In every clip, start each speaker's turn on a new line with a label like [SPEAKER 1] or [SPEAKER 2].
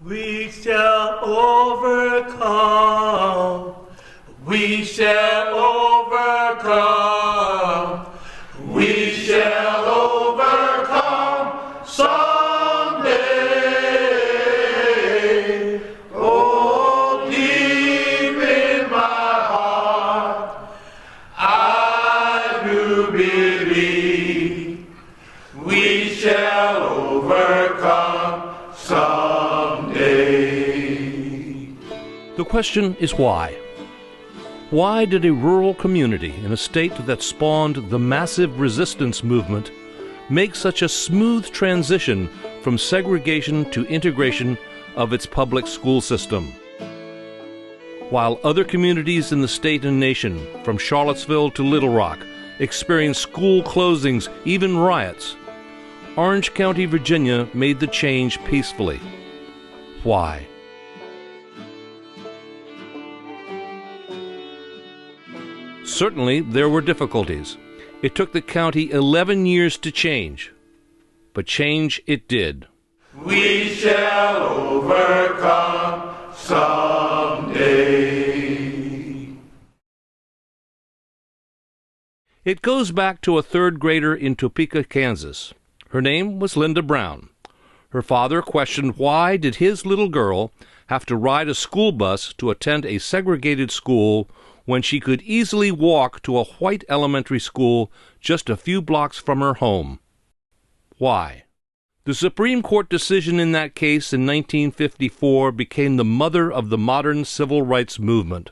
[SPEAKER 1] We shall overcome. We shall overcome. We shall overcome someday. Oh, deep in my heart, I do believe we shall overcome someday.
[SPEAKER 2] The question is why? Why did a rural community in a state that spawned the massive resistance movement make such a smooth transition from segregation to integration of its public school system? While other communities in the state and nation, from Charlottesville to Little Rock, experienced school closings, even riots, Orange County, Virginia made the change peacefully. Why? Certainly, there were difficulties. It took the county 11 years to change, but change it did.
[SPEAKER 1] We shall overcome someday.
[SPEAKER 2] It goes back to a third grader in Topeka, Kansas. Her name was Linda Brown. Her father questioned why did his little girl have to ride a school bus to attend a segregated school when she could easily walk to a white elementary school just a few blocks from her home. Why? The Supreme Court decision in that case in 1954 became the mother of the modern civil rights movement,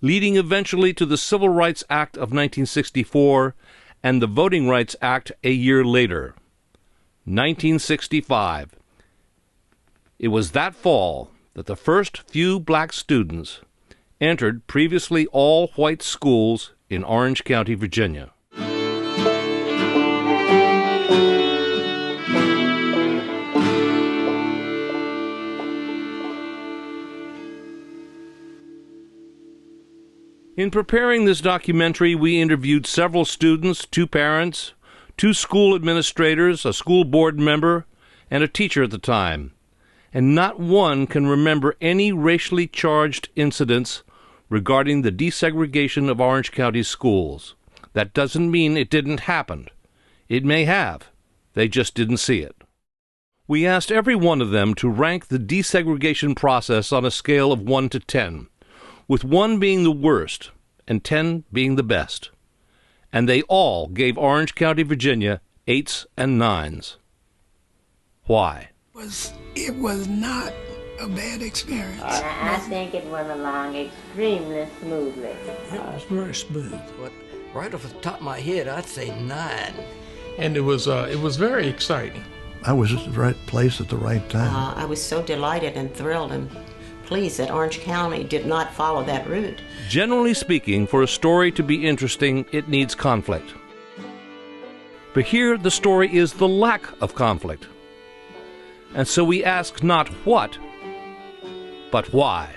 [SPEAKER 2] leading eventually to the Civil Rights Act of 1964 and the Voting Rights Act a year later, 1965. It was that fall that the first few black students entered previously all-white schools in Orange County, Virginia. In preparing this documentary, we interviewed several students, 2 parents, 2 school administrators, a school board member, and a teacher at the time. And not one can remember any racially charged incidents regarding the desegregation of Orange County schools. That doesn't mean it didn't happen. It may have. They just didn't see it. We asked every one of them to rank the desegregation process on a scale of 1 to 10, with 1 being the worst and 10 being the best. And they all gave Orange County, Virginia 8s and 9s. Why?
[SPEAKER 3] It was not a bad experience.
[SPEAKER 4] I think it went along extremely smoothly.
[SPEAKER 5] It was very smooth.
[SPEAKER 6] But right off the top of my head, I'd say 9.
[SPEAKER 5] And it was very exciting.
[SPEAKER 7] I was at the right place at the right time.
[SPEAKER 8] I was so delighted and thrilled and pleased that Orange County did not follow that route.
[SPEAKER 2] Generally speaking, for a story to be interesting, it needs conflict. But here the story is the lack of conflict. And so we ask not what, but why.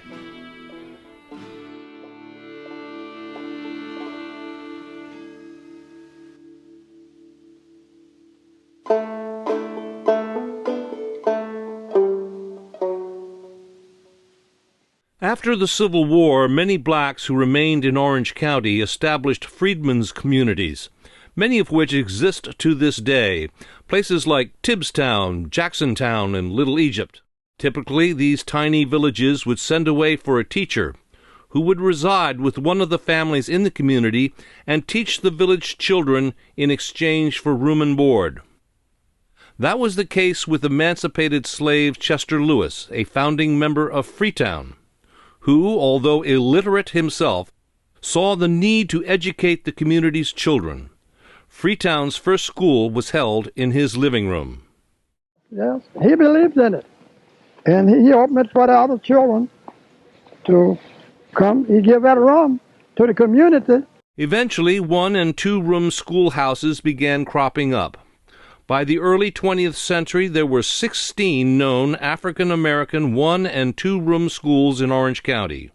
[SPEAKER 2] After the Civil War, many blacks who remained in Orange County established freedmen's communities, many of which exist to this day, places like Tibbstown, Jacksontown, and Little Egypt. Typically, these tiny villages would send away for a teacher, who would reside with one of the families in the community and teach the village children in exchange for room and board. That was the case with emancipated slave Chester Lewis, a founding member of Freetown, who, although illiterate himself, saw the need to educate the community's children. Freetown's first school was held in his living room.
[SPEAKER 9] Yes, he believed in it. And he opened it for the other children to come. He gave that room to the community.
[SPEAKER 2] Eventually, 1- and 2-room schoolhouses began cropping up. By the early 20th century, there were 16 known African-American 1- and 2-room schools in Orange County.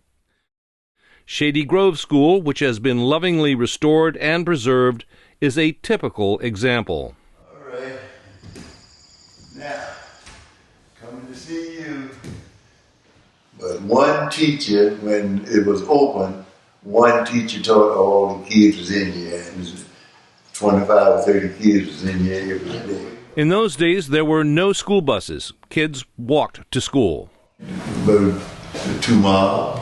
[SPEAKER 2] Shady Grove School, which has been lovingly restored and preserved, is a typical example.
[SPEAKER 1] All right. Now, coming to
[SPEAKER 10] see you. But one teacher, when it was open, one teacher taught all the kids was in here. And it was 25 or 30 kids was in here every day.
[SPEAKER 2] In those days, there were no school buses. Kids walked to school.
[SPEAKER 10] About 2 miles.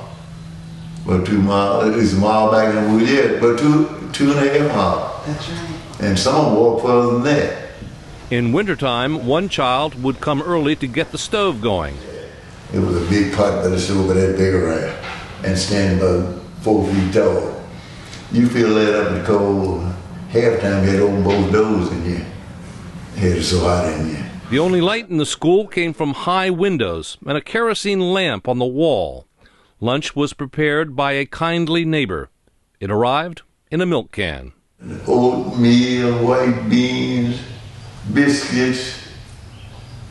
[SPEAKER 10] About 2 miles. It's a mile back in the woods, yeah, but 2.5 miles.
[SPEAKER 11] That's right.
[SPEAKER 10] And some walk further than that.
[SPEAKER 2] In wintertime, one child would come early to get the stove going.
[SPEAKER 10] It was a big pot by the stove, but that big around, and standing about 4 feet tall. You feel that up in the cold. Half the time you had open both doors in here. It was so hot in here.
[SPEAKER 2] The only light in the school came from high windows and a kerosene lamp on the wall. Lunch was prepared by a kindly neighbor. It arrived in a milk can.
[SPEAKER 10] Oatmeal, white beans, biscuits,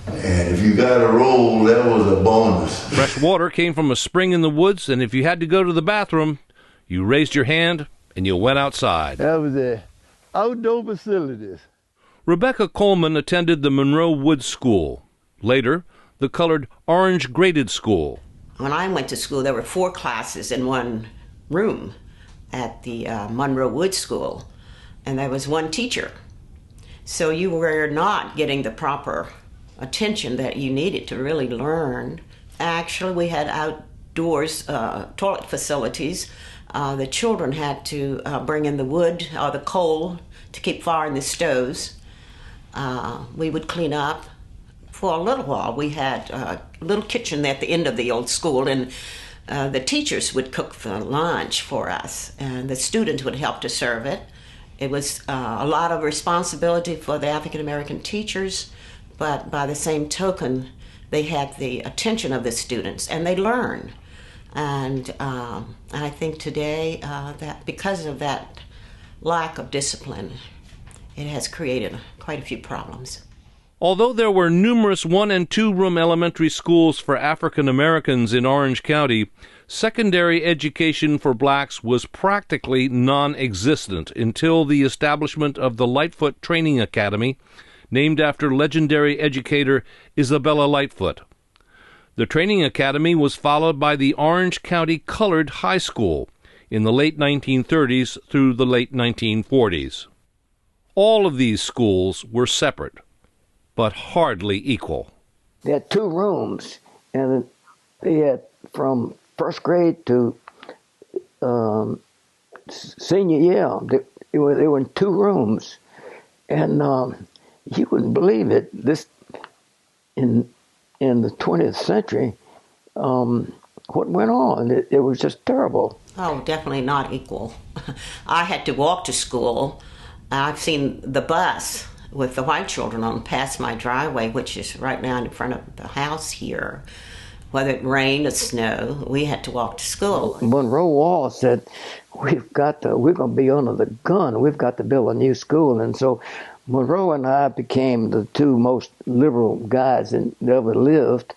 [SPEAKER 10] and if you got a roll, that was a bonus.
[SPEAKER 2] Fresh water came from a spring in the woods, and if you had to go to the bathroom, you raised your hand and you went outside.
[SPEAKER 12] That was the outdoor facilities.
[SPEAKER 2] Rebecca Coleman attended the Monroe Woods School. Later, the colored Orange Graded School.
[SPEAKER 8] When I went to school, there were 4 classes in one room at the Monroe Woods School, and there was one teacher. So you were not getting the proper attention that you needed to really learn. Actually, we had outdoors toilet facilities. The children had to bring in the wood or the coal to keep fire in the stoves. We would clean up. For a little while, we had a little kitchen at the end of the old school, and the teachers would cook for lunch for us, and the students would help to serve it. It was a lot of responsibility for the African American teachers, but by the same token, they had the attention of the students, and they learned. And I think today that because of that lack of discipline, it has created quite a few problems.
[SPEAKER 2] Although there were numerous 1- and 2-room elementary schools for African Americans in Orange County, secondary education for blacks was practically non-existent until the establishment of the Lightfoot Training Academy, named after legendary educator Isabella Lightfoot. The Training Academy was followed by the Orange County Colored High School in the late 1930s through the late 1940s. All of these schools were separate, but hardly equal.
[SPEAKER 11] They had 2 rooms, and they had from first grade to senior year. They were in 2 rooms, and you wouldn't believe it. This in the 20th century, what went on? It was just terrible.
[SPEAKER 8] Oh, definitely not equal. I had to walk to school. I've seen the bus with the white children on past my driveway, which is right now in front of the house here. Whether it rained or snow, we had to walk to school.
[SPEAKER 11] Monroe Wall said, we're going to be under the gun. We've got to build a new school. And so Monroe and I became the 2 most liberal guys that ever lived.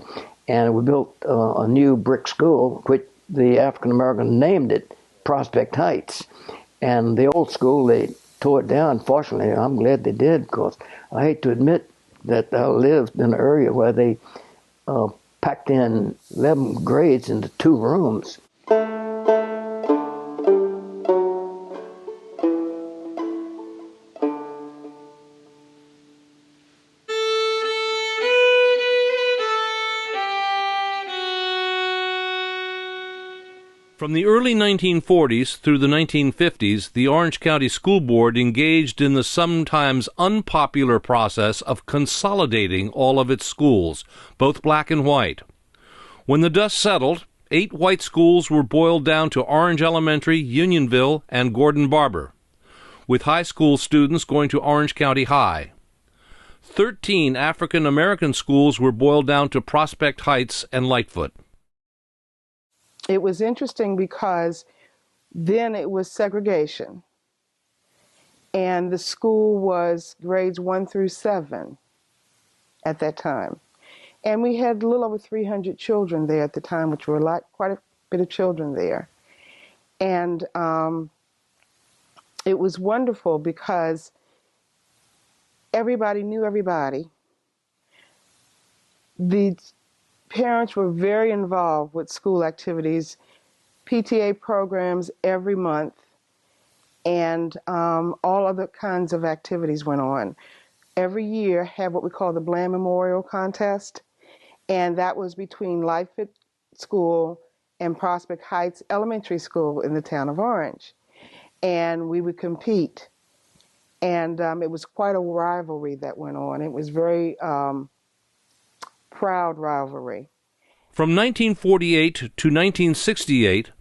[SPEAKER 11] And we built a new brick school, which the African American named it Prospect Heights. And the old school, they tore it down. Fortunately, I'm glad they did, because I hate to admit that I lived in an area where they packed in 11 grades into 2 rooms.
[SPEAKER 2] From the early 1940s through the 1950s, the Orange County School Board engaged in the sometimes unpopular process of consolidating all of its schools, both black and white. When the dust settled, 8 white schools were boiled down to Orange Elementary, Unionville, and Gordon Barber, with high school students going to Orange County High. 13 African American schools were boiled down to Prospect Heights and Lightfoot.
[SPEAKER 13] It was interesting because then it was segregation, and the school was grades 1 through 7 at that time. And we had a little over 300 children there at the time, which were quite a bit of children there. And it was wonderful because everybody knew everybody. The parents were very involved with school activities, PTA programs every month, and all other kinds of activities went on. Every year had what we call the Bland Memorial Contest, and that was between Lightfoot School and Prospect Heights Elementary School in the town of Orange. And we would compete. And it was quite a rivalry that went on. It was very proud rivalry.
[SPEAKER 2] From 1948 to 1968,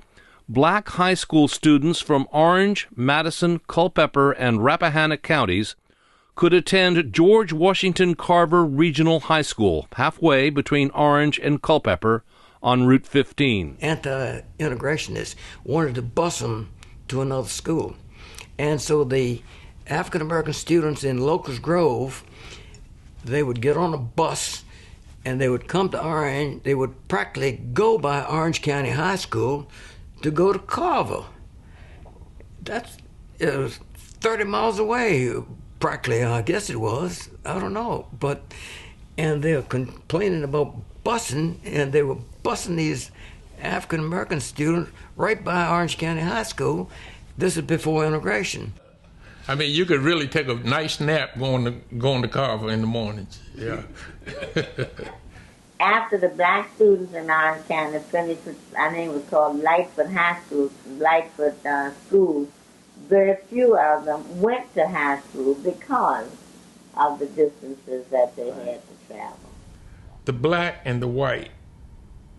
[SPEAKER 2] black high school students from Orange, Madison, Culpeper, and Rappahannock counties could attend George Washington Carver Regional High School, halfway between Orange and Culpeper on Route 15.
[SPEAKER 6] Anti-integrationists wanted to bus them to another school. And so the African-American students in Locust Grove, they would get on a bus and they would come to Orange. They would practically go by Orange County High School to go to Carver. That's 30 miles away, practically, I guess it was. I don't know. And they were complaining about busing, and they were busing these African-American students right by Orange County High School. This is before integration.
[SPEAKER 5] I mean, you could really take a nice nap going to Carver in the mornings. Yeah.
[SPEAKER 4] After the black students in Orange County finished, I think it was called Lightfoot High School, Lightfoot School, very few of them went to high school because of the distances that they had to travel.
[SPEAKER 5] The black and the white,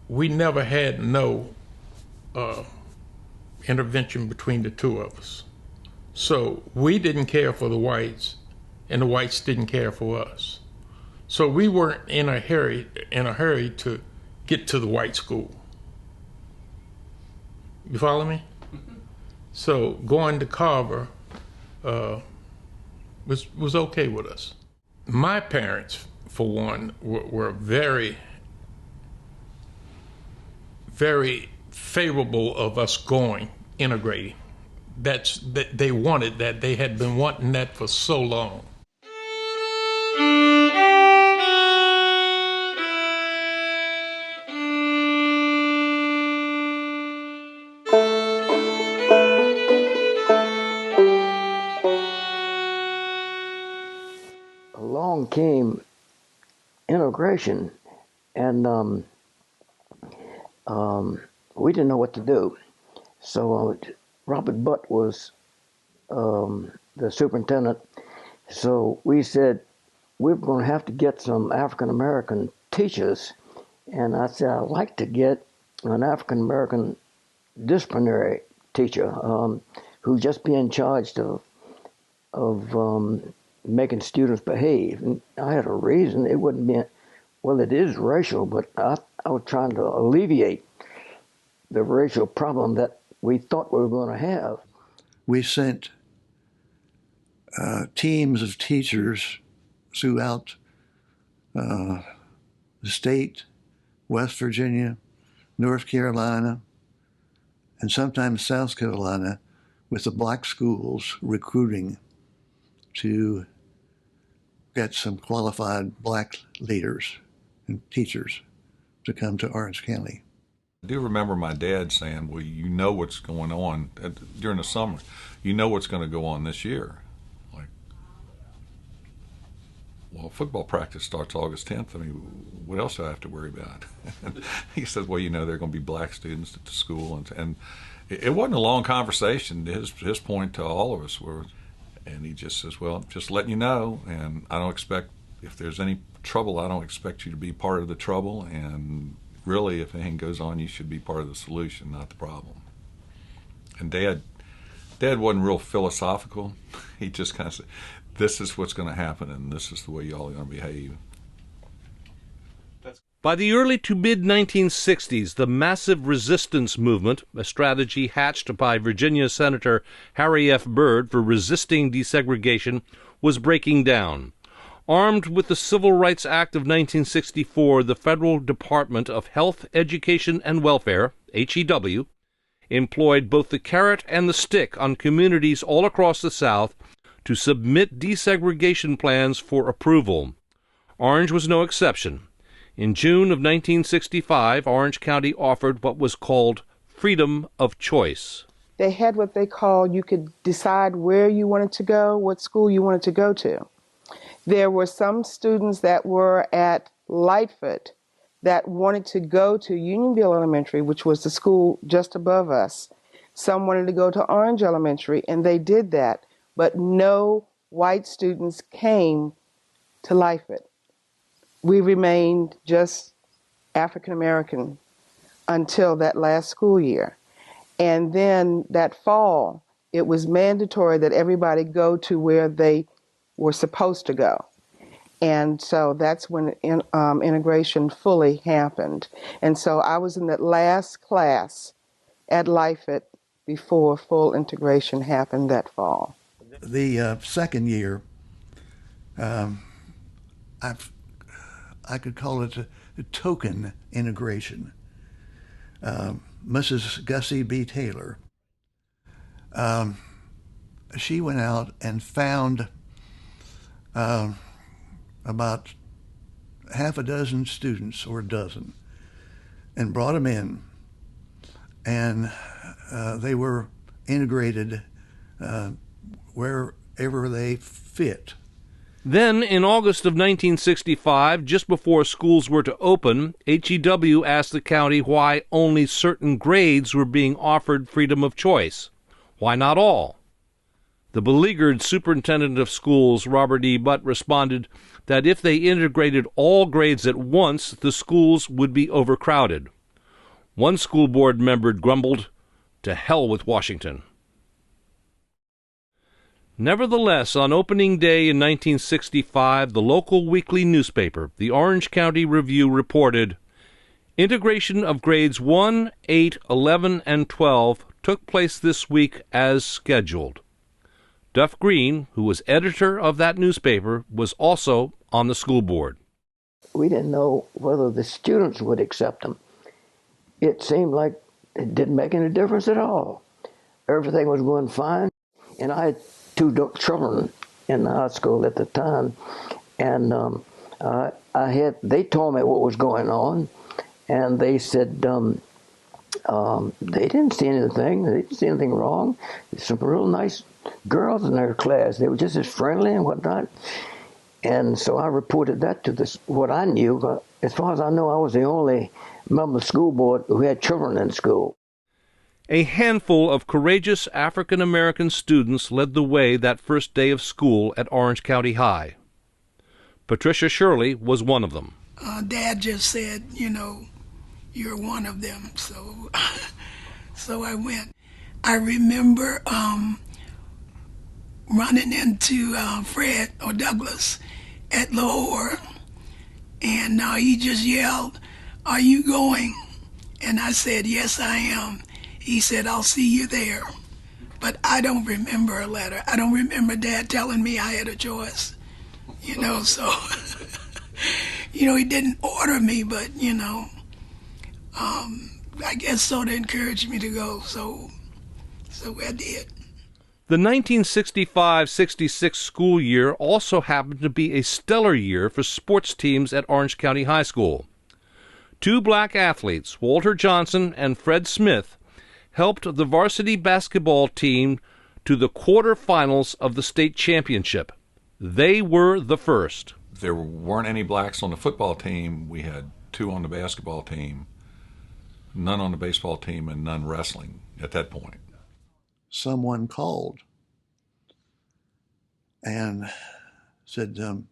[SPEAKER 5] we never had no intervention between the two of us. So we didn't care for the whites, and the whites didn't care for us. So we weren't in a hurry to get to the white school. You follow me? So going to Carver was okay with us. My parents, for one, were very, very favorable of us integrating. That they wanted that. They had been wanting that for so long.
[SPEAKER 11] Along came integration, and we didn't know what to do. So Robert Butt was the superintendent. So we said, we're going to have to get some African-American teachers. And I said, I'd like to get an African-American disciplinary teacher who'd just be in charge of making students behave. And I had a reason. It wouldn't be, well, it is racial, but I was trying to alleviate the racial problem that we thought we were going to have.
[SPEAKER 7] We sent teams of teachers throughout the state, West Virginia, North Carolina, and sometimes South Carolina, with the black schools recruiting to get some qualified black leaders and teachers to come to Orange County.
[SPEAKER 14] I do remember my dad saying, well, you know what's going on during the summer. You know what's going to go on this year. Like, well, football practice starts August 10th. I mean, what else do I have to worry about? And he says, well, you know, there are going to be black students at the school. And it wasn't a long conversation. His point to all of us was, and he just says, well, just letting you know, and I don't expect, if there's any trouble, I don't expect you to be part of the trouble, and really, if anything goes on, you should be part of the solution, not the problem. And Dad wasn't real philosophical. He just kind of said, this is what's going to happen, and this is the way y'all are going to behave.
[SPEAKER 2] By the early to mid-1960s, the massive resistance movement, a strategy hatched by Virginia Senator Harry F. Byrd for resisting desegregation, was breaking down. Armed with the Civil Rights Act of 1964, the Federal Department of Health, Education, and Welfare, HEW, employed both the carrot and the stick on communities all across the South to submit desegregation plans for approval. Orange was no exception. In June of 1965, Orange County offered what was called freedom of choice.
[SPEAKER 13] They had what they called, you could decide where you wanted to go, what school you wanted to go to. There were some students that were at Lightfoot that wanted to go to Unionville Elementary, which was the school just above us. Some wanted to go to Orange Elementary, and they did that, but no white students came to Lightfoot. We remained just African American until that last school year. And then that fall, it was mandatory that everybody go to where they were supposed to go. And so that's when integration fully happened. And so I was in that last class at Lightfoot before full integration happened that fall.
[SPEAKER 7] The second year, I could call it a token integration. Mrs. Gussie B. Taylor, she went out and found about half a dozen students, or a dozen, and brought them in, and they were integrated wherever they fit.
[SPEAKER 2] Then, in August of 1965, just before schools were to open, HEW asked the county why only certain grades were being offered freedom of choice. Why not all? The beleaguered superintendent of schools, Robert E. Butt, responded that if they integrated all grades at once, the schools would be overcrowded. One school board member grumbled, "To hell with Washington." Nevertheless, on opening day in 1965, the local weekly newspaper, the Orange County Review, reported, "Integration of grades 1, 8, 11, and 12 took place this week as scheduled." Duff Green, who was editor of that newspaper, was also on the school board.
[SPEAKER 11] We didn't know whether the students would accept them. It seemed like it didn't make any difference at all. Everything was going fine, and I had two children in the high school at the time, and they told me what was going on, and they said they didn't see anything. They didn't see anything wrong. There's some real nice girls in their class. They were just as friendly and whatnot. And so I reported that to what I knew. As far as I know, I was the only member of the school board who had children in school.
[SPEAKER 2] A handful of courageous African-American students led the way that first day of school at Orange County High. Patricia Shirley was one of them.
[SPEAKER 3] Dad just said, you're one of them. So I went. I remember running into Fred or Douglas at Lahore, and he just yelled, "Are you going?" And I said, "Yes, I am." He said, "I'll see you there." But I don't remember a letter. I don't remember Dad telling me I had a choice, so, he didn't order me, but, I guess so to encourage me to go, so I did.
[SPEAKER 2] The 1965-66 school year also happened to be a stellar year for sports teams at Orange County High School. Two black athletes, Walter Johnson and Fred Smith, helped the varsity basketball team to the quarterfinals of the state championship. They were the first.
[SPEAKER 14] There weren't any blacks on the football team. We had two on the basketball team, none on the baseball team, and none wrestling at that point.
[SPEAKER 7] Someone called and said, the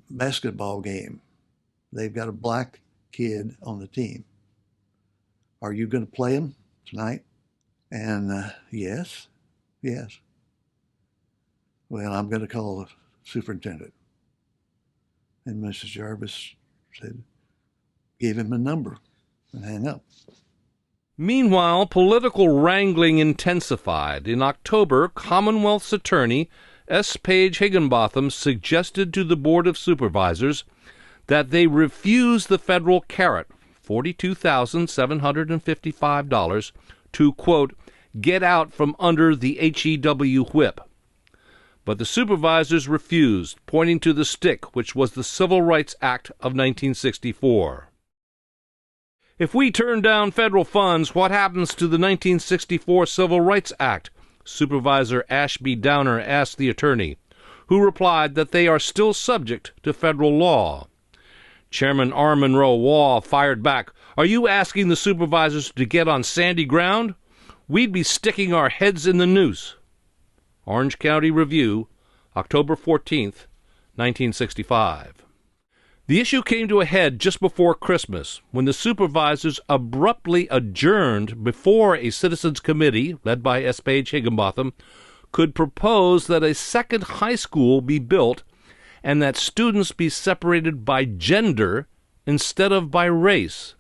[SPEAKER 7] basketball game, they've got a black kid on the team. Are you going to play him tonight? And yes. Well, I'm going to call the superintendent. And Mrs. Jarvis gave him a number and hang up.
[SPEAKER 2] Meanwhile, political wrangling intensified. In October, Commonwealth's attorney, S. Page Higginbotham, suggested to the Board of Supervisors that they refuse the federal carrot, $42,755, to, quote, get out from under the HEW whip. But the supervisors refused, pointing to the stick, which was the Civil Rights Act of 1964. If we turn down federal funds, what happens to the 1964 Civil Rights Act? Supervisor Ashby Downer asked the attorney, who replied that they are still subject to federal law. Chairman R. Monroe Waugh fired back, "Are you asking the supervisors to get on sandy ground? We'd be sticking our heads in the noose." Orange County Review, October 14th, 1965. The issue came to a head just before Christmas, when the supervisors abruptly adjourned before a citizens committee, led by S. Page Higginbotham, could propose that a second high school be built and that students be separated by gender instead of by race.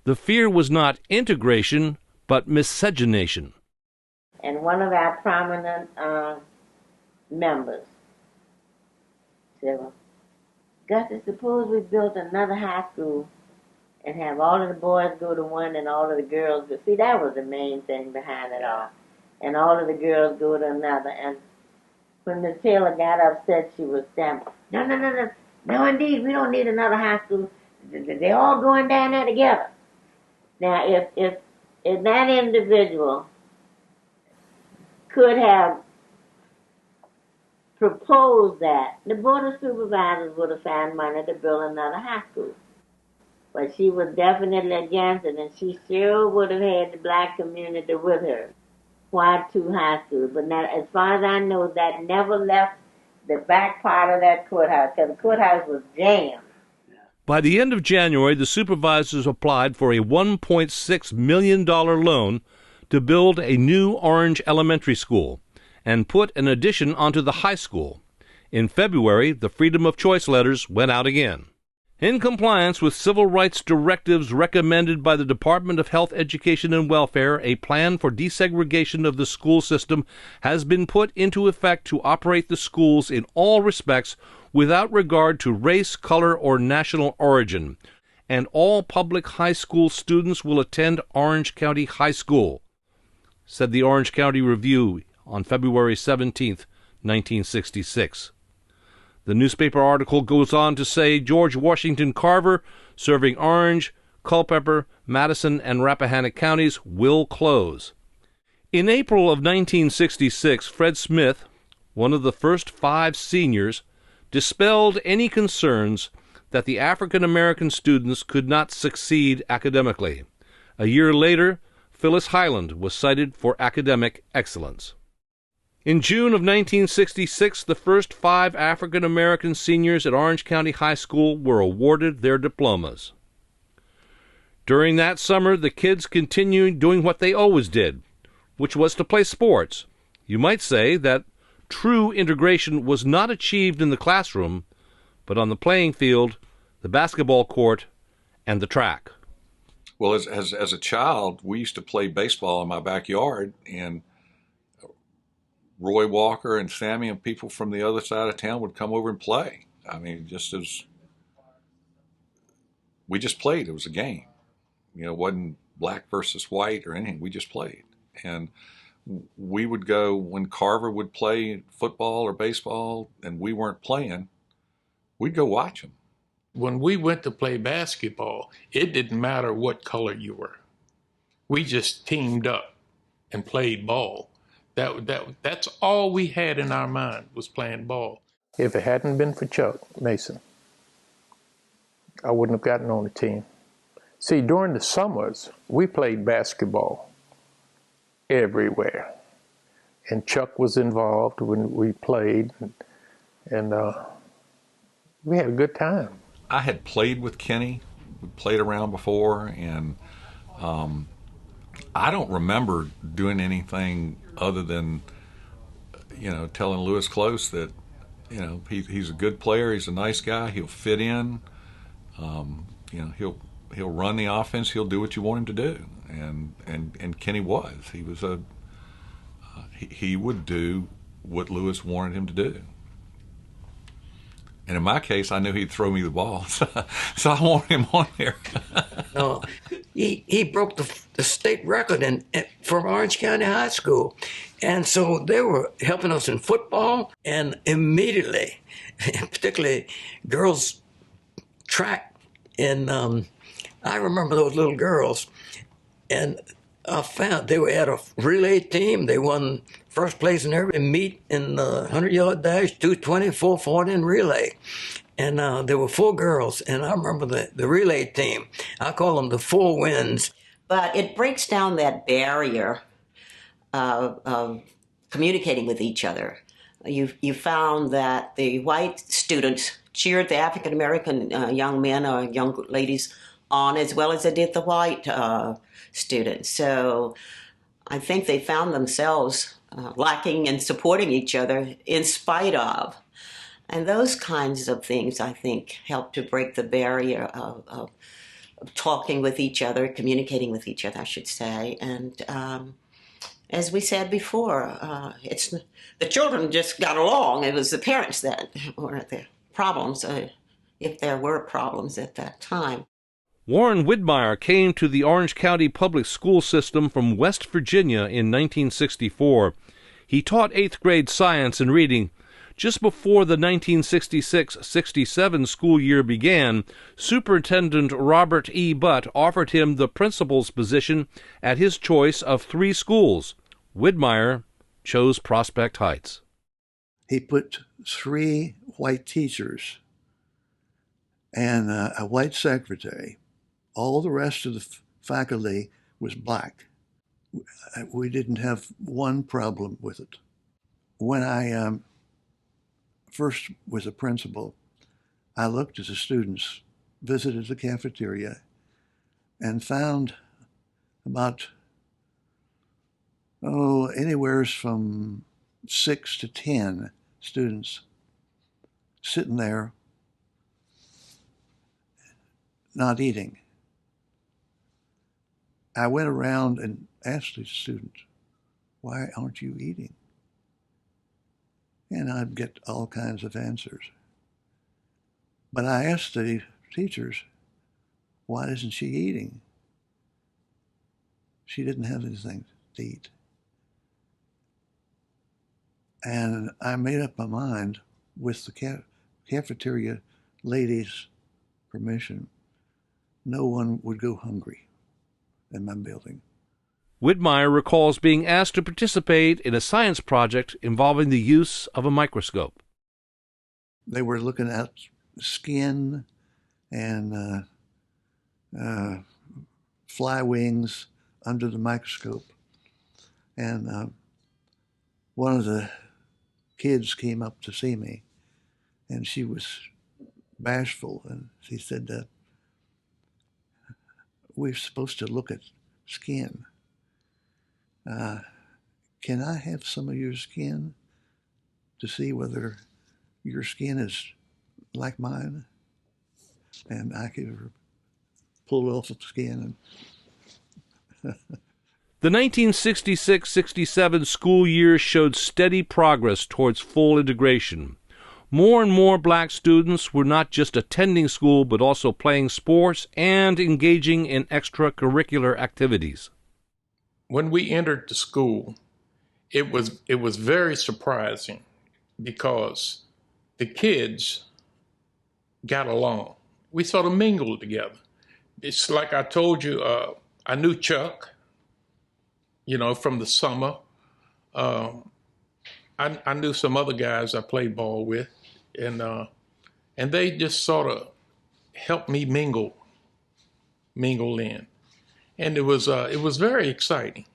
[SPEAKER 2] The fear was not integration, but miscegenation.
[SPEAKER 4] And one of our prominent members said, "Well, Gussie, suppose we built another high school and have all of the boys go to one and all of the girls go." See, that was the main thing behind it all. And all of the girls go to another. And when Miss Taylor got upset, she was stamping, No, indeed, we don't need another high school. They're all going down there together. Now, if that individual could have proposed that, the Board of Supervisors would have found money to build another high school. But she was definitely against it, and she sure would have had the black community with her. Why two high schools? But now, as far as I know, that never left the back part of that courthouse, because the courthouse was jammed.
[SPEAKER 2] By the end of January, the supervisors applied for a $1.6 million loan to build a new Orange Elementary School and put an addition onto the high school. In February, the Freedom of Choice letters went out again. In compliance with civil rights directives recommended by the Department of Health, Education, and Welfare, a plan for desegregation of the school system has been put into effect to operate the schools in all respects without regard to race, color, or national origin, and all public high school students will attend Orange County High School, said the Orange County Review on February 17, 1966. The newspaper article goes on to say George Washington Carver, serving Orange, Culpeper, Madison, and Rappahannock counties, will close. In April of 1966, Fred Smith, one of the first 5 seniors, dispelled any concerns that the African American students could not succeed academically. A year later, Phyllis Hyland was cited for academic excellence. In June of 1966, the first 5 African American seniors at Orange County High School were awarded their diplomas. During that summer, the kids continued doing what they always did, which was to play sports. You might say that true integration was not achieved in the classroom, but on the playing field, the basketball court, and the track.
[SPEAKER 14] Well, as a child, we used to play baseball in my backyard, and Roy Walker and Sammy and people from the other side of town would come over and play. I mean, we just played. It was a game. You know, it wasn't black versus white or anything. We just played. And we would go, when Carver would play football or baseball and we weren't playing, we'd go watch them.
[SPEAKER 5] When we went to play basketball, it didn't matter what color you were. We just teamed up and played ball. That's all we had in our mind, was playing ball. If it hadn't been for Chuck Mason, I wouldn't have gotten on the team. See, during the summers, we played basketball everywhere. And Chuck was involved when we played, and we had a good time.
[SPEAKER 14] I had played with Kenny. We played around before, and I don't remember doing anything other than, telling Lewis Close that, he's a good player. He's a nice guy. He'll fit in. He'll run the offense. He'll do what you want him to do. And Kenny was. He was he would do what Lewis wanted him to do. And in my case, I knew he'd throw me the ball, so I wanted him on there.
[SPEAKER 6] No, he broke the the state record for Orange County High School. And so they were helping us in football, and immediately, particularly girls track. And I remember those little girls, and I found they were at a relay team. They won first place in every meet in the 100-yard dash, 220, 440 in relay. And there were 4 girls, and I remember the relay team. I call them the 4 Winds.
[SPEAKER 8] But it breaks down that barrier of communicating with each other. You found that the white students cheered the African American young men or young ladies on as well as they did the white students. So I think they found themselves lacking in supporting each other in spite of. And those kinds of things, I think, help to break the barrier of talking with each other, communicating with each other, I should say. And as we said before, the children just got along. It was the parents that were the problems, if there were problems at that time.
[SPEAKER 2] Warren Widmeyer came to the Orange County public school system from West Virginia in 1964. He taught 8th grade science and reading. Just before the 1966-67 school year began, Superintendent Robert E. Butt offered him the principal's position at his choice of 3 schools. Widmeyer chose Prospect Heights.
[SPEAKER 7] He put 3 white teachers and a white secretary. All the rest of the faculty was black. We didn't have one problem with it. When I first was a principal, I looked at the students, visited the cafeteria, and found about, anywhere from 6 to 10 students sitting there not eating. I went around and asked the students, why aren't you eating? And I'd get all kinds of answers. But I asked the teachers, why isn't she eating? She didn't have anything to eat. And I made up my mind, with the cafeteria ladies' permission, no one would go hungry in my building.
[SPEAKER 2] Widmeyer recalls being asked to participate in a science project involving the use of a microscope.
[SPEAKER 7] They were looking at skin and fly wings under the microscope. And one of the kids came up to see me, and she was bashful, and she said, we're supposed to look at skin. Can I have some of your skin to see whether your skin is like mine? And I could pull off the skin.
[SPEAKER 2] The 1966-67 school year showed steady progress towards full integration. More and more black students were not just attending school, but also playing sports and engaging in extracurricular activities.
[SPEAKER 5] When we entered the school, it was very surprising because the kids got along. We sort of mingled together. It's like I told you, I knew Chuck, from the summer. I knew some other guys I played ball with, and they just sort of helped me mingle in. And it was very exciting.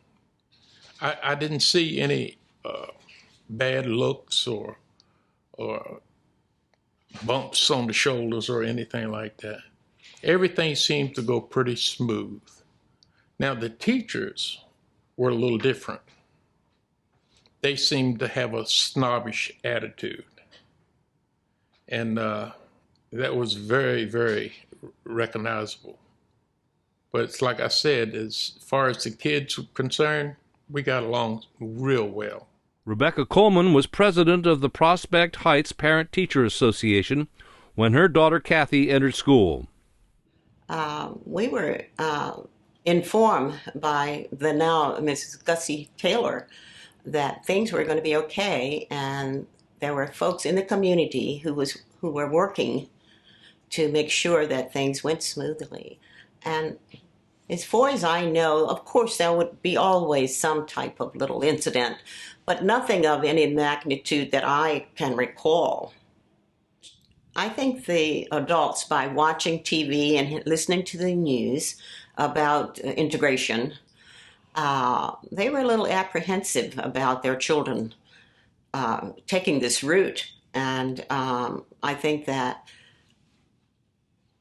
[SPEAKER 5] I didn't see any bad looks or bumps on the shoulders or anything like that. Everything seemed to go pretty smooth. Now, the teachers were a little different. They seemed to have a snobbish attitude. And that was very, very recognizable. But it's like I said, as far as the kids were concerned, we got along real well.
[SPEAKER 2] Rebecca Coleman was president of the Prospect Heights Parent-Teacher Association when her daughter Kathy entered school.
[SPEAKER 8] We were informed by the now Mrs. Gussie Taylor that things were going to be okay, and there were folks in the community who were working to make sure that things went smoothly. And as far as I know, of course, there would be always some type of little incident, but nothing of any magnitude that I can recall. I think the adults, by watching TV and listening to the news about integration, they were a little apprehensive about their children taking this route. And I think that,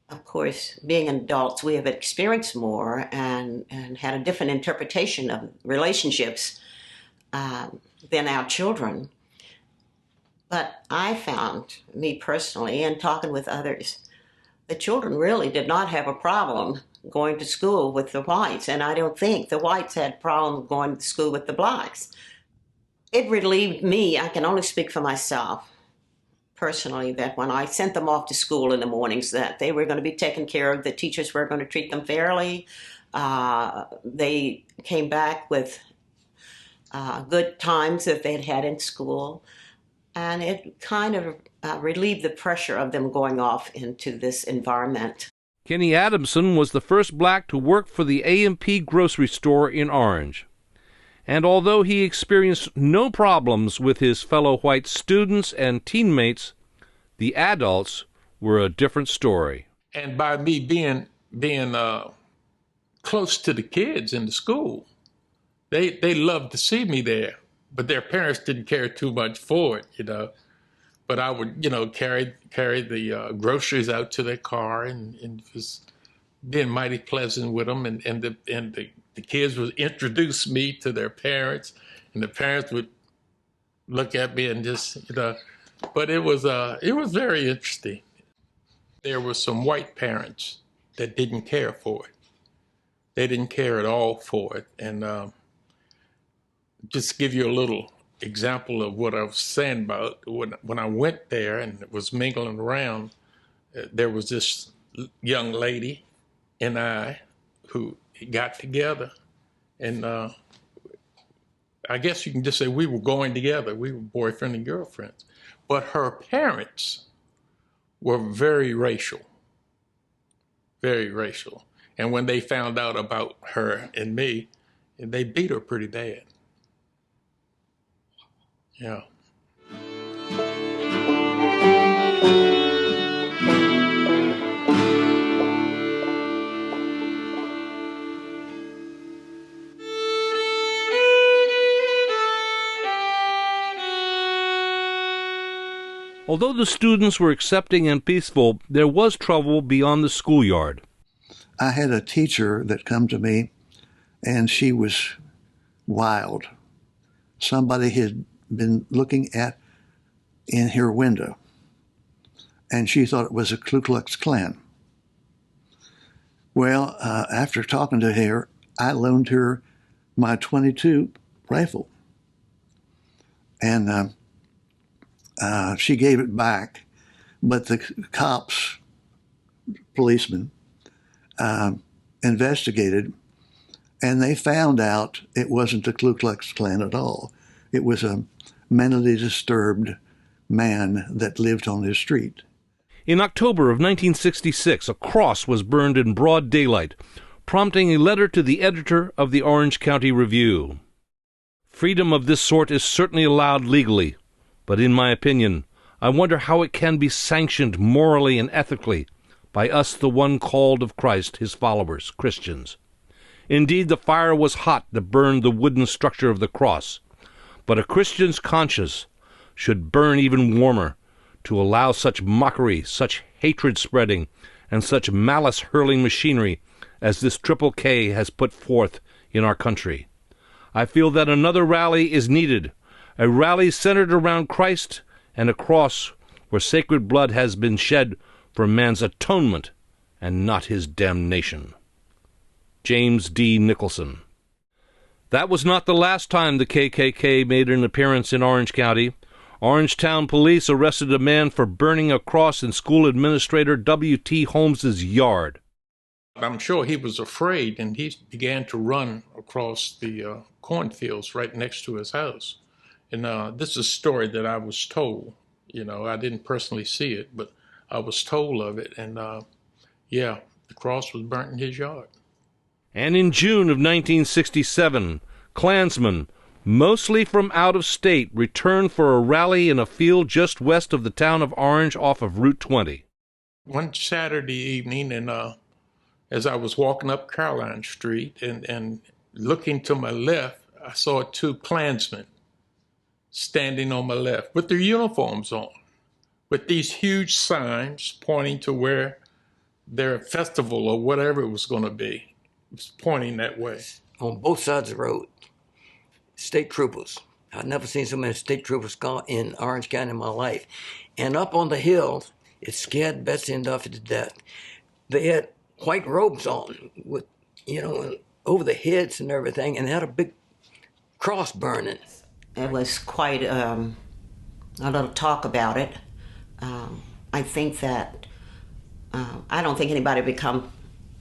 [SPEAKER 8] of course, being adults, we have experienced more and had a different interpretation of relationships than our children. But I found, me personally, and talking with others, the children really did not have a problem going to school with the whites, and I don't think the whites had a problem going to school with the blacks. It relieved me, I can only speak for myself, personally, that when I sent them off to school in the mornings, that they were going to be taken care of, the teachers were going to treat them fairly. They came back with good times that they'd had in school. And it kind of relieved the pressure of them going off into this environment.
[SPEAKER 2] Kenny Adamson was the first black to work for the A&P grocery store in Orange. And although he experienced no problems with his fellow white students and teammates, the adults were a different story.
[SPEAKER 5] And by me being close to the kids in the school, they loved to see me there. But their parents didn't care too much for it, But I would, carry the groceries out to their car and just being mighty pleasant with them. And the kids would introduce me to their parents, and the parents would look at me and just, But it was very interesting. There were some white parents that didn't care for it. They didn't care at all for it, and. Just to give you a little example of what I was saying about when I went there and was mingling around, there was this young lady and I who got together, and I guess you can just say we were going together. We were boyfriend and girlfriends. But her parents were very racial. And when they found out about her and me, they beat her pretty bad. Yeah.
[SPEAKER 2] Although the students were accepting and peaceful, there was trouble beyond the schoolyard.
[SPEAKER 7] I had a teacher that come to me, and she was wild. Somebody had been looking in her window, and she thought it was a Ku Klux Klan. Well, after talking to her, I loaned her my .22 rifle, and she gave it back, but the policemen investigated, and they found out it wasn't the Ku Klux Klan at all. It was a mentally disturbed man that lived on his street.
[SPEAKER 2] In October of 1966, a cross was burned in broad daylight, prompting a letter to the editor of the Orange County Review. Freedom of this sort is certainly allowed legally, but in my opinion, I wonder how it can be sanctioned morally and ethically by us, the one called of Christ, his followers, Christians. Indeed, the fire was hot that burned the wooden structure of the cross, but a Christian's conscience should burn even warmer to allow such mockery, such hatred-spreading, and such malice-hurling machinery as this Triple K has put forth in our country. I feel that another rally is needed, a rally centered around Christ and a cross where sacred blood has been shed for man's atonement and not his damnation. James D. Nicholson. That was not the last time the KKK made an appearance in Orange County. Orangetown police arrested a man for burning a cross in school administrator W.T. Holmes's yard.
[SPEAKER 5] I'm sure he was afraid, and he began to run across the cornfields right next to his house. And this is a story that I was told. You know, I didn't personally see it, but I was told of it. And yeah, the cross was burnt in his yard.
[SPEAKER 2] And in June of 1967, Klansmen, mostly from out of state, returned for a rally in a field just west of the town of Orange off of Route 20.
[SPEAKER 5] One Saturday evening, and as I was walking up Caroline Street and looking to my left, I saw two Klansmen standing on my left with their uniforms on, with these huge signs pointing to where their festival or whatever it was going to be. It was pointing that way.
[SPEAKER 6] On both sides of the road, state troopers. I've never seen so many state troopers in Orange County in my life. And up on the hill, it scared Betsy and Duffy to death. They had white robes on with, you know, over the heads and everything, and they had a big cross burning.
[SPEAKER 8] It was quite a little talk about it. I think that I don't think anybody become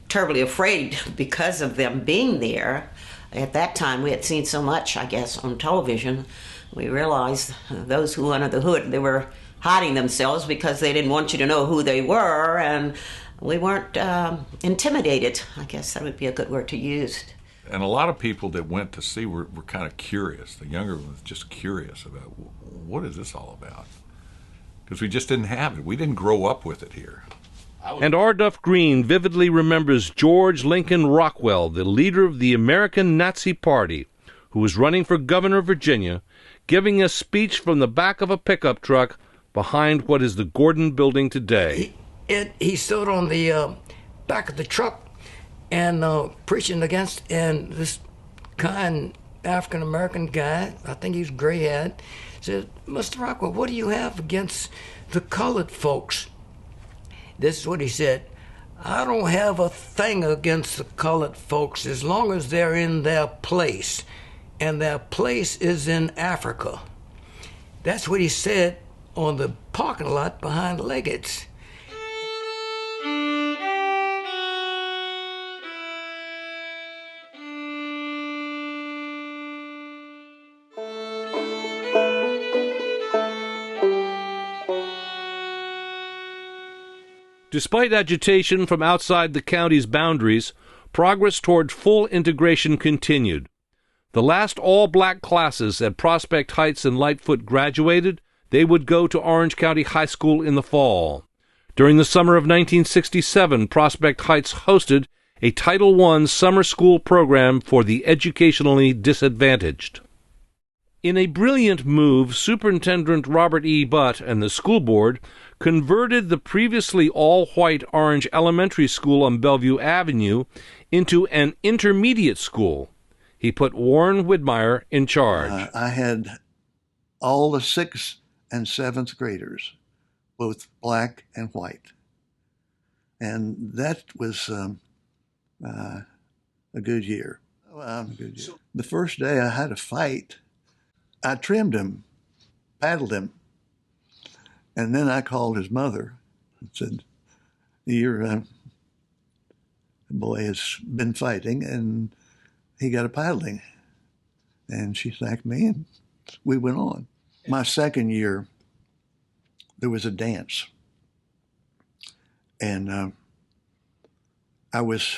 [SPEAKER 8] terribly afraid because of them being there. At that time, we had seen so much, I guess, on television. We realized those who were under the hood, they were hiding themselves because they didn't want you to know who they were, and we weren't intimidated. I guess that would be a good word to use.
[SPEAKER 14] And a lot of people that went to see were kind of curious. The younger ones just curious about, what is this all about? Because we just didn't have it. We didn't grow up with it here.
[SPEAKER 2] And R. Duff Green vividly remembers George Lincoln Rockwell, the leader of the American Nazi Party, who was running for governor of Virginia, giving a speech from the back of a pickup truck behind what is the Gordon Building today.
[SPEAKER 6] He stood on the back of the truck and preaching against, and this kind African-American guy, I think he was gray-haired, said, "Mr. Rockwell, what do you have against the colored folks?" This is what he said: "I don't have a thing against the colored folks as long as they're in their place, and their place is in Africa." That's what he said on the parking lot behind Leggett's.
[SPEAKER 2] Despite agitation from outside the county's boundaries, progress toward full integration continued. The last all-black classes at Prospect Heights and Lightfoot graduated. They would go to Orange County High School in the fall. During the summer of 1967, Prospect Heights hosted a Title I summer school program for the educationally disadvantaged. In a brilliant move, Superintendent Robert E. Butt and the school board converted the previously all-white Orange Elementary School on Bellevue Avenue into an intermediate school. He put Warren Widmeyer in charge.
[SPEAKER 7] I had all the 6th and 7th graders, both black and white. And that was a good year. The first day I had a fight. I trimmed him, paddled him, and then I called his mother and said, "Your boy has been fighting, and he got a paddling." And she thanked me, and we went on. My second year, there was a dance, and I was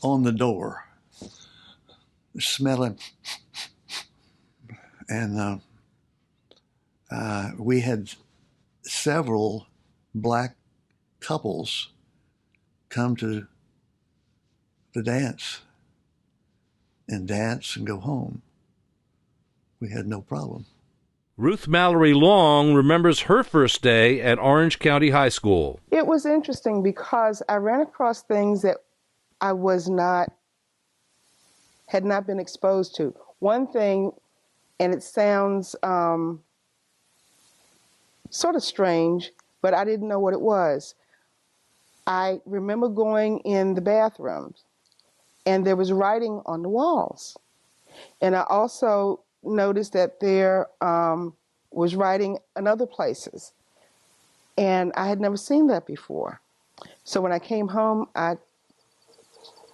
[SPEAKER 7] on the door, smelling, and we had several black couples come to the dance and go home. We had no problem.
[SPEAKER 2] Ruth Mallory Long remembers her first day at Orange County High School.
[SPEAKER 13] It was interesting because I ran across things that I had not been exposed to. One thing, and it sounds sort of strange, but I didn't know what it was. I remember going in the bathrooms, and there was writing on the walls. And I also noticed that there was writing in other places. And I had never seen that before. So when I came home, I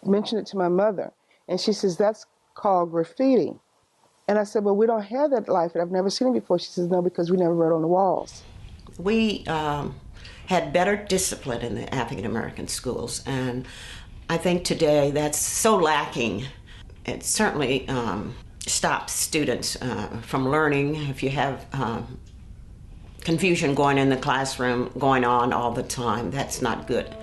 [SPEAKER 13] mentioned it to my mother, and she says, that's called graffiti. And I said, well, we don't have that life, and I've never seen it before. She says, no, because we never wrote on the walls.
[SPEAKER 8] We had better discipline in the African American schools, and I think today that's so lacking. It certainly stops students from learning. If you have confusion going in the classroom, going on all the time, that's not good.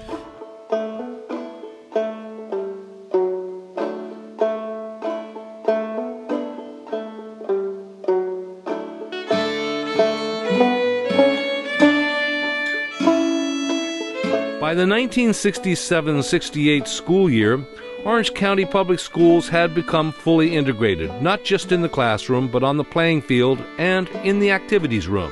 [SPEAKER 2] By the 1967-68 school year, Orange County Public Schools had become fully integrated, not just in the classroom, but on the playing field and in the activities room.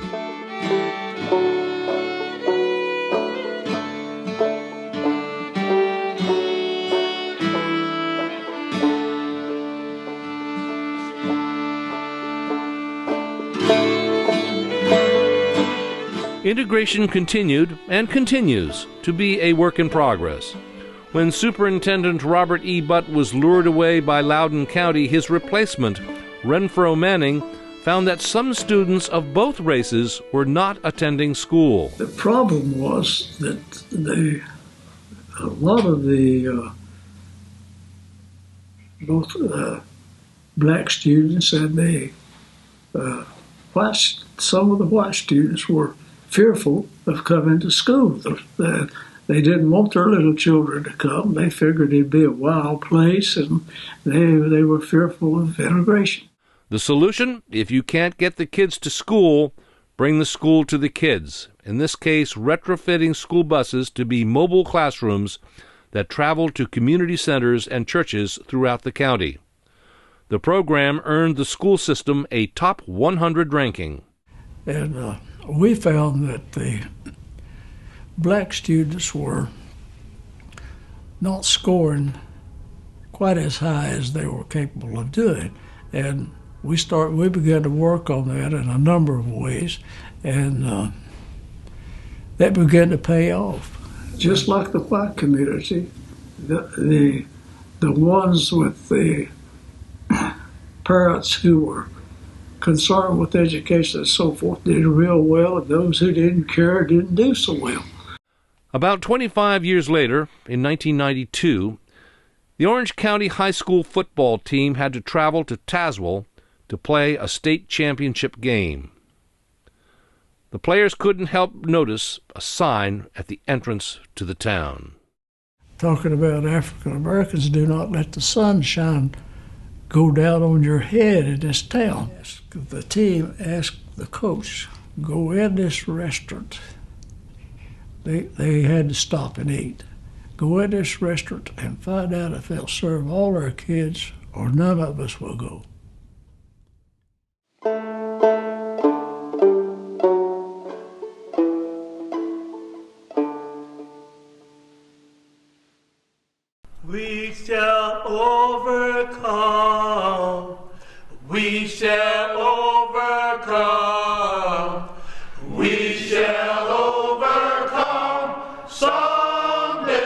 [SPEAKER 2] Integration continued and continues to be a work in progress. When Superintendent Robert E. Butt was lured away by Loudoun County, his replacement, Renfro Manning, found that some students of both races were not attending school.
[SPEAKER 15] The problem was that a lot of the both black students and the some of the white students were fearful of coming to school. They didn't want their little children to come. They figured it'd be a wild place, and they were fearful of integration.
[SPEAKER 2] The solution, if you can't get the kids to school, bring the school to the kids. In this case, retrofitting school buses to be mobile classrooms that travel to community centers and churches throughout the county. The program earned the school system a top 100 ranking.
[SPEAKER 15] And we found that the black students were not scoring quite as high as they were capable of doing. And we began to work on that in a number of ways, and that began to pay off. Just like the white community, the ones with the parents who were concerned with education and so forth did real well, and those who didn't care didn't do so well.
[SPEAKER 2] About 25 years later, in 1992, the Orange County High School football team had to travel to Tazewell to play a state championship game. The players couldn't help notice a sign at the entrance to the town.
[SPEAKER 15] Talking about African Americans, do not let the sunshine go down on your head in this town. The team asked the coach, go in this restaurant. They had to stop and eat. Go in this restaurant and find out if they'll serve all our kids or none of us will go.
[SPEAKER 1] We shall overcome. We shall overcome. We shall overcome someday.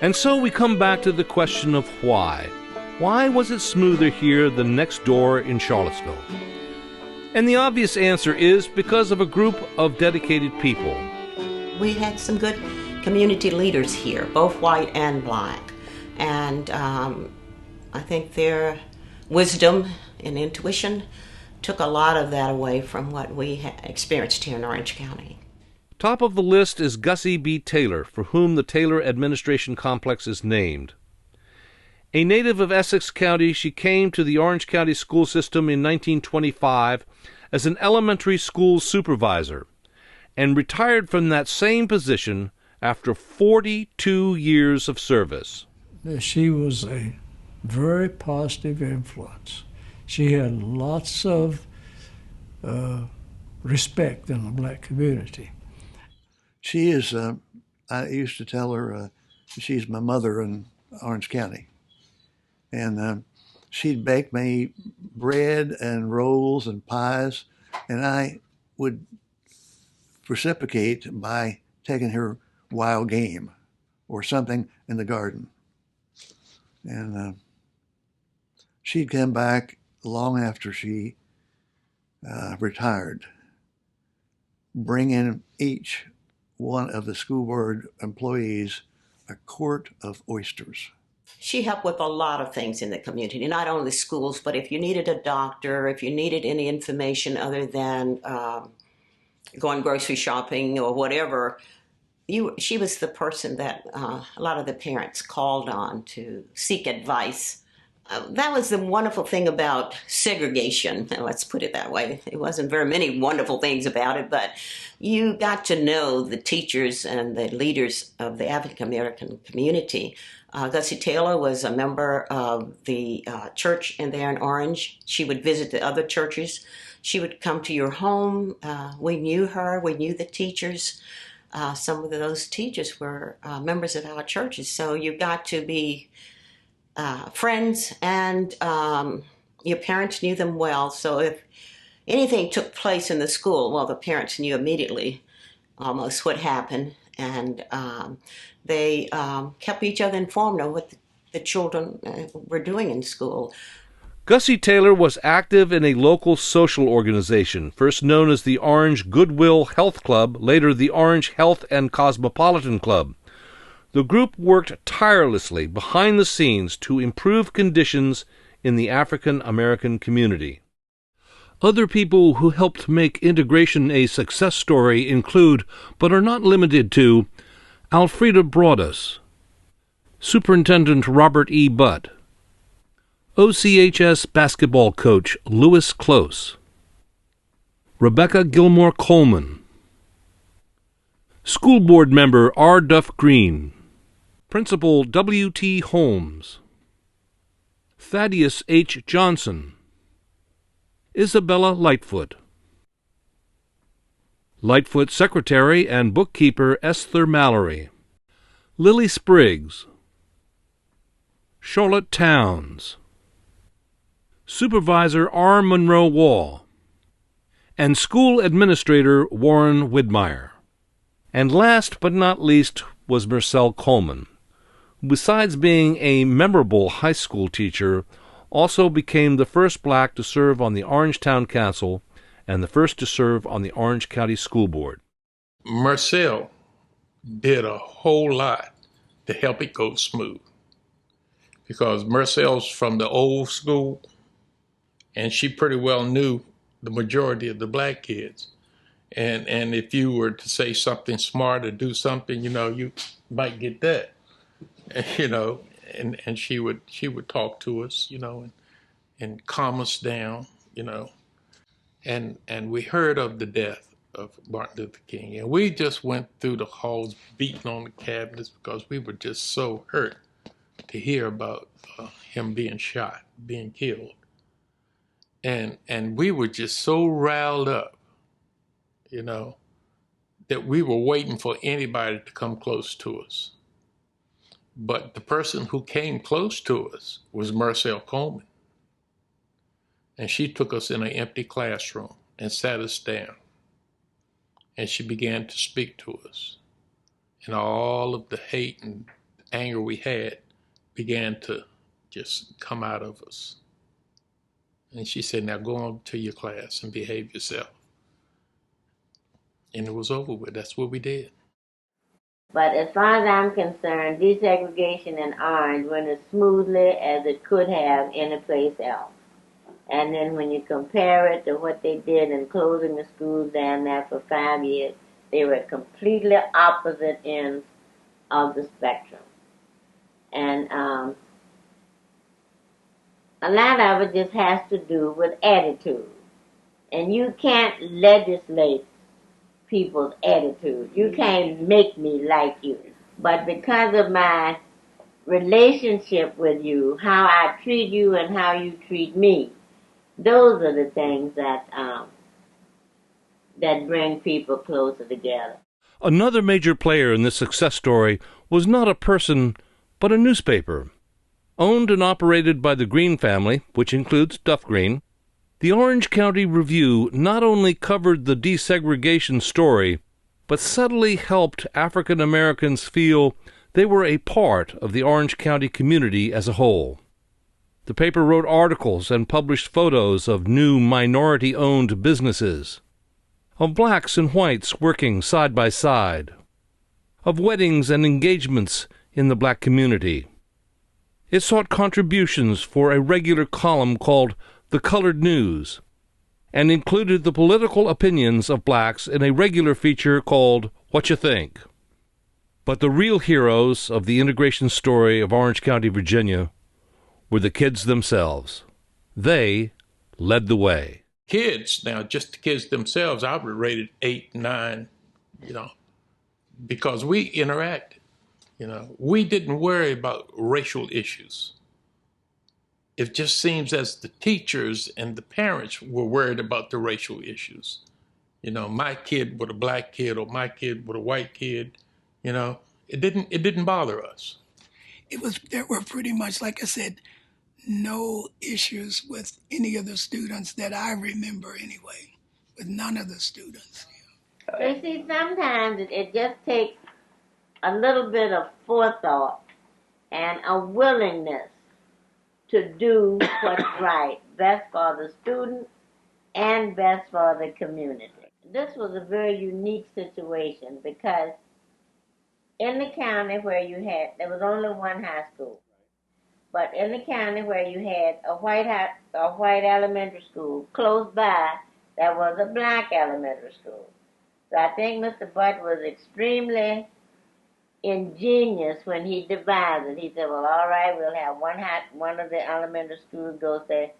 [SPEAKER 2] And so we come back to the question of why. Why was it smoother here than next door in Charlottesville? And the obvious answer is because of a group of dedicated people.
[SPEAKER 8] We had some good community leaders here, both white and black. And I think their wisdom and intuition took a lot of that away from what we experienced here in Orange County.
[SPEAKER 2] Top of the list is Gussie B. Taylor, for whom the Taylor Administration Complex is named. A native of Essex County, she came to the Orange County school system in 1925 as an elementary school supervisor and retired from that same position after 42 years of service.
[SPEAKER 15] She was a very positive influence. She had lots of respect in the black community.
[SPEAKER 7] She is, I used to tell her, she's my mother in Orange County. And she'd bake me bread and rolls and pies, and I would reciprocate by taking her wild game or something in the garden. And she'd come back long after she retired, bringing each one of the school board employees a quart of oysters.
[SPEAKER 8] She helped with a lot of things in the community, not only schools, but if you needed a doctor, if you needed any information other than going grocery shopping or whatever, she was the person that a lot of the parents called on to seek advice. That was the wonderful thing about segregation, let's put it that way. There wasn't very many wonderful things about it, but you got to know the teachers and the leaders of the African American community. Gussie Taylor was a member of the church in there in Orange. She would visit the other churches. She would come to your home. We knew her. We knew the teachers. Some of those teachers were members of our churches. So you got to be friends, and your parents knew them well. So if anything took place in the school, well, the parents knew immediately almost what happened. And they kept each other informed on what the children were doing in school.
[SPEAKER 2] Gussie Taylor was active in a local social organization, first known as the Orange Goodwill Health Club, later the Orange Health and Cosmopolitan Club. The group worked tirelessly behind the scenes to improve conditions in the African American community. Other people who helped make integration a success story include, but are not limited to, Alfreda Broaddus, Superintendent Robert E. Butt, OCHS basketball coach Lewis Close, Rebecca Gilmore Coleman, School Board member R. Duff Green, Principal W. T. Holmes, Thaddeus H. Johnson, Isabella Lightfoot, Lightfoot Secretary and Bookkeeper Esther Mallory, Lily Spriggs, Charlotte Towns, Supervisor R. Monroe Wall, and School Administrator Warren Widmeyer. And last but not least was Marcel Coleman, who, besides being a memorable high school teacher, also became the first black to serve on the Orange Town Council and the first to serve on the Orange County School Board.
[SPEAKER 5] Marcel did a whole lot to help it go smooth, because Marcel's from the old school, and she pretty well knew the majority of the black kids. And if you were to say something smart or do something, you might get that, and she would talk to us, and calm us down, and we heard of the death of Martin Luther King, and we just went through the halls beating on the cabinets because we were just so hurt to hear about him being shot, being killed. And we were just so riled up, that we were waiting for anybody to come close to us. But the person who came close to us was Marcel Coleman. And she took us in an empty classroom and sat us down. And she began to speak to us. And all of the hate and anger we had began to just come out of us. And she said, now go on to your class and behave yourself. And it was over with. That's what we did.
[SPEAKER 4] But as far as I'm concerned, desegregation in Orange went as smoothly as it could have any place else. And then when you compare it to what they did in closing the schools down there for 5 years, they were completely opposite ends of the spectrum. And a lot of it just has to do with attitude. And you can't legislate people's attitude. You can't make me like you. But because of my relationship with you, how I treat you and how you treat me, those are the things that that bring people closer together.
[SPEAKER 2] Another major player in this success story was not a person, but a newspaper. Owned and operated by the Green family, which includes Duff Green, the Orange County Review not only covered the desegregation story, but subtly helped African Americans feel they were a part of the Orange County community as a whole. The paper wrote articles and published photos of new minority-owned businesses, of blacks and whites working side by side, of weddings and engagements in the black community. It sought contributions for a regular column called The Colored News, and included the political opinions of blacks in a regular feature called What You Think. But the real heroes of the integration story of Orange County, Virginia, were the kids themselves. They led the way.
[SPEAKER 5] Kids, now just the kids themselves, I would rate it 8, 9, because we interacted. We didn't worry about racial issues. It just seems as the teachers and the parents were worried about the racial issues. My kid with a black kid or my kid with a white kid, it didn't bother us.
[SPEAKER 3] There were pretty much, like I said, no issues with any of the students that I remember anyway, with none of the students.
[SPEAKER 4] You see, sometimes it just takes a little bit of forethought and a willingness to do what's right, best for the student and best for the community. This was a very unique situation because in the county where there was only one high school, but in the county where you had a white elementary school, close by, there was a black elementary school. So I think Mr. Butt was extremely ingenious when he devised it. He said, well, all right, we'll have one of the elementary schools go, say,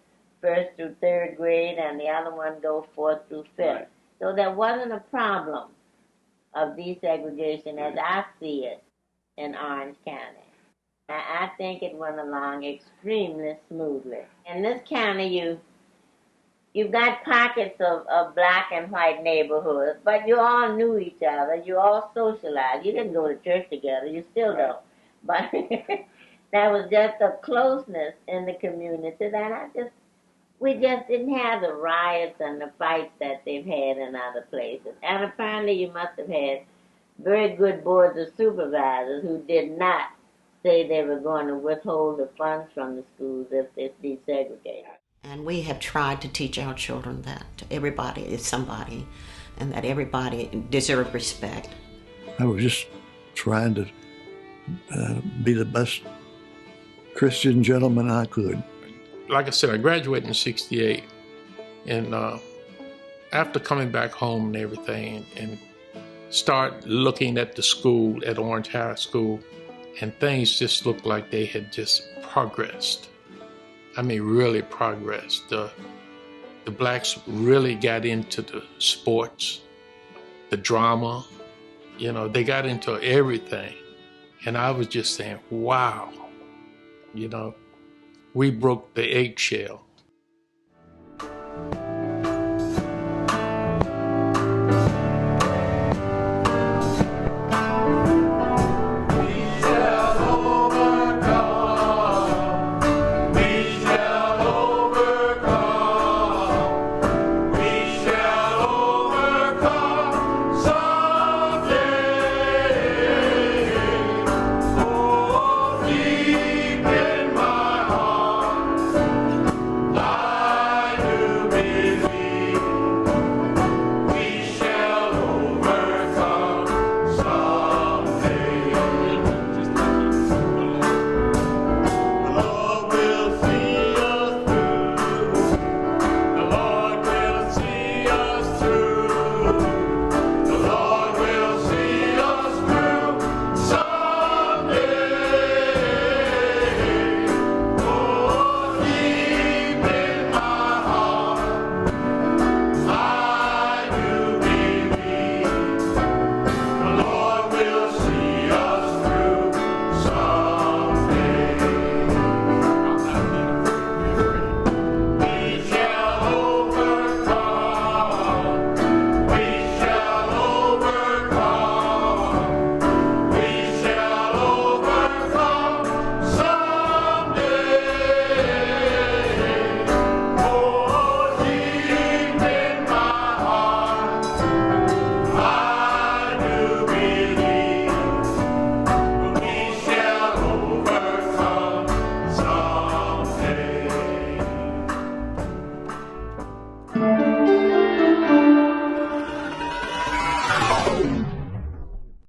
[SPEAKER 4] 1st through 3rd grade, and the other one go 4th through 5th. Right. So there wasn't a problem of desegregation as I see it in Orange County. I think it went along extremely smoothly. In this county, you've got pockets of black and white neighborhoods, but you all knew each other. You all socialized. You didn't go to church together. You still don't. But that was just a closeness in the community that we just didn't have the riots and the fights that they've had in other places. And apparently you must have had very good boards of supervisors who did not say they were going to withhold the funds from the schools if it's desegregated.
[SPEAKER 8] And we have tried to teach our children that everybody is somebody and that everybody deserves respect.
[SPEAKER 7] I was just trying to be the best Christian gentleman I could.
[SPEAKER 5] Like I said, I graduated in '68, and after coming back home and everything, and start looking at the school, at Orange High School, and things just looked like they had just progressed. I mean, really progressed. The blacks really got into the sports, the drama, they got into everything. And I was just saying, wow, we broke the eggshell.